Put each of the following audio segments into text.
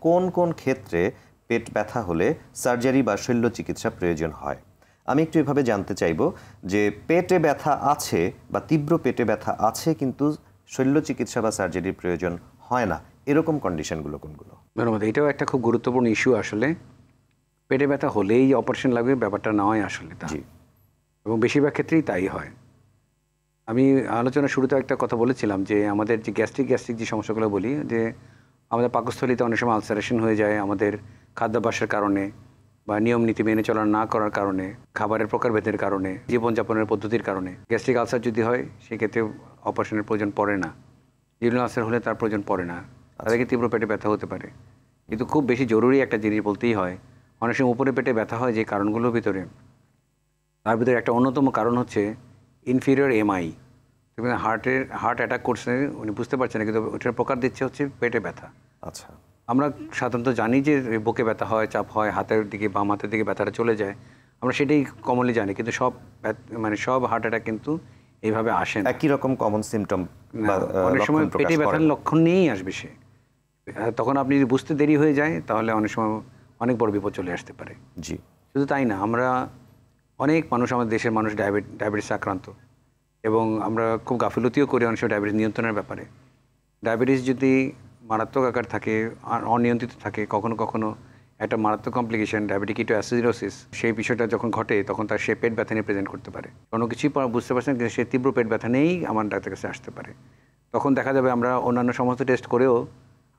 কোন কোন ক্ষেত্রে পেট ব্যথা হলে সার্জারি বা শল্য চিকিৎসা প্রয়োজন হয়। আমি একটু এভাবে জানতে চাইব যে পেটে ব্যথা আছে বা তীব্র পেটে ব্যথা আছে কিন্তু শল্য চিকিৎসা বা সার্জারির প্রয়োজন হয় না, এরকম কন্ডিশনগুলো কোনগুলো? ধন্যবাদ। এটাও একটা খুব গুরুত্বপূর্ণ ইস্যু। আসলে পেটে ব্যথা হলেই অপারেশন লাগবে ব্যাপারটা নয় আসলে তা, এবং বেশিরভাগ ক্ষেত্রেই তাই হয়। আমি আলোচনার শুরুতে একটা কথা বলেছিলাম যে আমাদের যে গ্যাস্ট্রিক যে সমস্যাগুলো বলি, যে আমাদের পাকস্থলীতে অনেক সময় আলসারেশন হয়ে যায় আমাদের খাদ্যাভ্যাসের কারণে বা নিয়ম নীতি মেনে চলা না করার কারণে, খাবারের প্রকারভেদের কারণে, জীবনযাপনের পদ্ধতির কারণে গ্যাস্ট্রিক আলসার যদি হয় সেক্ষেত্রে অপারেশনের প্রয়োজন পড়ে না। জিরুলার আলসার হলে তার প্রয়োজন পড়ে না, তাদেরকে তীব্র পেটে ব্যথা হতে পারে। কিন্তু খুব বেশি জরুরি একটা জিনিস বলতেই হয়, অনেক সময় উপরে পেটে ব্যথা হয় যে কারণগুলোর ভিতরে, তার ভিতরে একটা অন্যতম কারণ হচ্ছে ইনফিরিয়র এমআই। হার্ট অ্যাটাক করছে, উনি বুঝতে পারছেন না, কিন্তু ওটার প্রকার দিচ্ছে হচ্ছে পেটে ব্যথা। আচ্ছা, আমরা সাধারণত জানি যে বুকে ব্যথা হয়, চাপ হয়, হাতের দিকে বাম হাতের দিকে ব্যথাটা চলে যায়, আমরা সেটাই কমনলি জানি। কিন্তু সব হার্ট অ্যাটাক কিন্তু এইভাবে আসে না। একই রকম কমন সিমটম অনেক সময় পেটে ব্যথার লক্ষণ নিয়েই আসবে সে, তখন আপনি যদি বুঝতে দেরি হয়ে যায় তাহলে অনেক সময় অনেক বড় বিপদ চলে আসতে পারে। জি, শুধু তাই না, আমরা অনেক মানুষ, আমাদের দেশের মানুষ ডায়াবেটিস আক্রান্ত, এবং আমরা খুব গাফিলতিও করি অনেক সময় ডায়াবেটিস নিয়ন্ত্রণের ব্যাপারে। ডায়াবেটিস যদি মারাত্মক আকার থাকে আর অনিয়ন্ত্রিত থাকে, কখনো কখনো একটা মারাত্মক কমপ্লিকেশন ডায়াবেটিক কিটোঅ্যাসিডোসিস, সেই বিষয়টা যখন ঘটে তখন তার সে পেট ব্যথা নিয়ে প্রেজেন্ট করতে পারে। কোনো কিছুই বুঝতে পারছেন কিন্তু সে তীব্র পেট ব্যথা নিয়েই আমার ডাক্তার কাছে আসতে পারে। তখন দেখা যাবে আমরা অন্যান্য সমস্ত টেস্ট করেও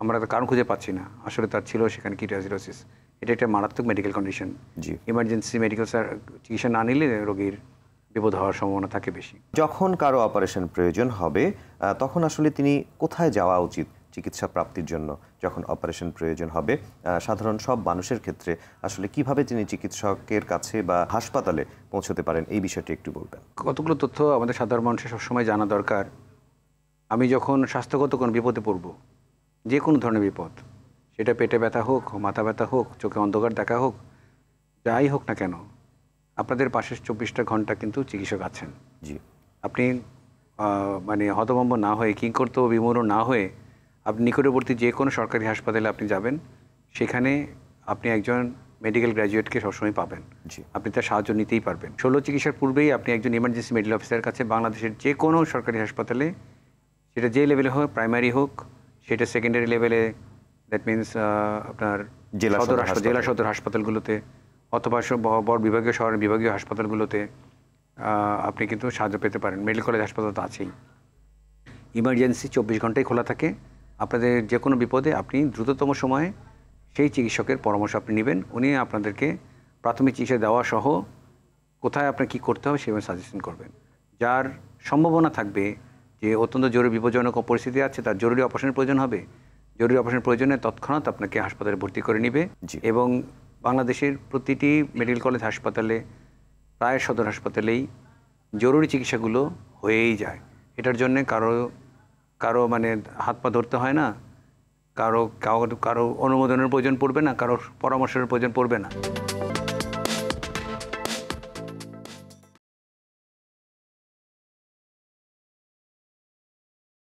আমরা তার কারণ খুঁজে পাচ্ছি না, আসলে তার ছিল সেখানে কিটোঅ্যাসিডোসিস। এটা একটা মারাত্মক মেডিকেল কন্ডিশন। ইমার্জেন্সি মেডিকেল চিকিৎসা না নিলে রোগীর বিপদ হওয়ার সম্ভাবনা থাকে বেশি। যখন কারো অপারেশন প্রয়োজন হবে তখন আসলে তিনি কোথায় যাওয়া উচিত চিকিৎসা প্রাপ্তির জন্য? যখন অপারেশন প্রয়োজন হবে সাধারণ সব মানুষের ক্ষেত্রে আসলে কিভাবে তিনি চিকিৎসকের কাছে বা হাসপাতালে পৌঁছতে পারেন, এই বিষয়টি একটু বলবেন। কতগুলো তথ্য আমাদের সাধারণ মানুষের সবসময় জানা দরকার। আমি যখন স্বাস্থ্যগত কোনো বিপদে পড়ব, যে কোনো ধরনের বিপদ, সেটা পেটে ব্যথা হোক, মাথা ব্যথা হোক, চোখে অন্ধকার দেখা হোক, যাই হোক না কেন, আপনাদের পাশে 24টা ঘন্টা কিন্তু চিকিৎসক আছেন। জি, আপনি মানে হতভম্ব না হয়ে, কিংকর্তব্য বিমূঢ় না হয়ে আপনি নিকটবর্তী যে কোনো সরকারি হাসপাতালে আপনি যাবেন, সেখানে আপনি একজন মেডিকেল গ্র্যাজুয়েটকে সবসময় পাবেন। আপনি তার সাহায্য নিতেই পারবেন। শল্য চিকিৎসার পূর্বেই আপনি একজন ইমার্জেন্সি মেডিকেল অফিসারের কাছে বাংলাদেশের যে কোনো সরকারি হাসপাতালে, সেটা যে লেভেলে হোক, প্রাইমারি হোক, সেটা সেকেন্ডারি লেভেলে, দ্যাট মিনস আপনার জেলা সদর হাসপাতালগুলোতে অথবা বড় বিভাগীয় শহরের বিভাগীয় হাসপাতালগুলোতে আপনি কিন্তু সাহায্য পেতে পারেন। মেডিকেল কলেজ হাসপাতাল তো আছেই। ইমার্জেন্সি 24 ঘন্টাই খোলা থাকে। আপনাদের যে কোনো বিপদে আপনি দ্রুততম সময়ে সেই চিকিৎসকের পরামর্শ আপনি নেবেন। উনি আপনাদেরকে প্রাথমিক চিকিৎসা দেওয়া সহ কোথায় আপনার কী করতে হবে সেভাবে সাজেশন করবেন। যার সম্ভাবনা থাকবে যে অত্যন্ত জরুরি বিপজ্জনক পরিস্থিতি আছে, তার জরুরি অপারেশনের প্রয়োজন হবে, জরুরি অপারেশনের প্রয়োজনে তৎক্ষণাৎ আপনাকে হাসপাতালে ভর্তি করে নেবে। এবং বাংলাদেশের প্রতিটি মেডিকেল কলেজ হাসপাতালে, প্রায় সদর হাসপাতালেই জরুরি চিকিৎসাগুলো হয়েই যায়। এটার জন্যে কারো মানে হাত পা ধরতে হয় না, কারো অনুমোদনের প্রয়োজন পড়বে না, কারো পরামর্শের প্রয়োজন পড়বে না।